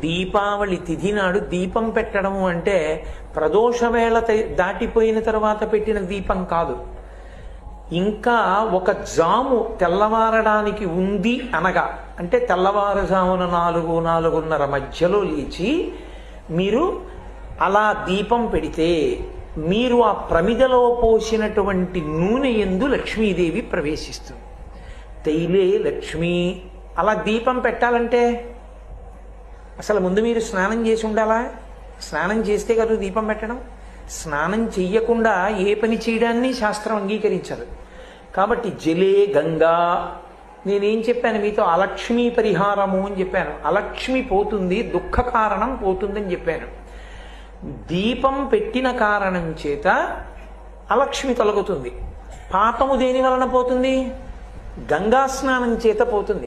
దీపావళి తిథి నాడు దీపం పెట్టడము అంటే ప్రదోష వేళ దాటిపోయిన తర్వాత పెట్టిన దీపం కాదు. ఇంకా ఒక జాము తెల్లవారడానికి ఉంది అనగా, అంటే తెల్లవారుజామున 4-4:30 మధ్యలో లేచి మీరు అలా దీపం పెడితే మీరు ఆ ప్రమిదలో పోసినటువంటి నూనె యందు లక్ష్మీదేవి ప్రవేశిస్తుంది. తైలే లక్ష్మి. అలా దీపం పెట్టాలంటే అసలు ముందు మీరు స్నానం చేసి ఉండాలా? స్నానం చేస్తే కదా దీపం పెట్టడం. స్నానం చెయ్యకుండా ఏ పని చేయడాన్ని శాస్త్రం అంగీకరించదు. కాబట్టి జలే గంగా. నేనేం చెప్పాను మీతో? అలక్ష్మీ పరిహారము అని చెప్పాను. అలక్ష్మి పోతుంది, దుఃఖ కారణం పోతుందని చెప్పాను. దీపం పెట్టిన కారణం చేత అలక్ష్మి తొలగుతుంది. పాపము దేని వలన పోతుంది? గంగా స్నానం చేత పోతుంది.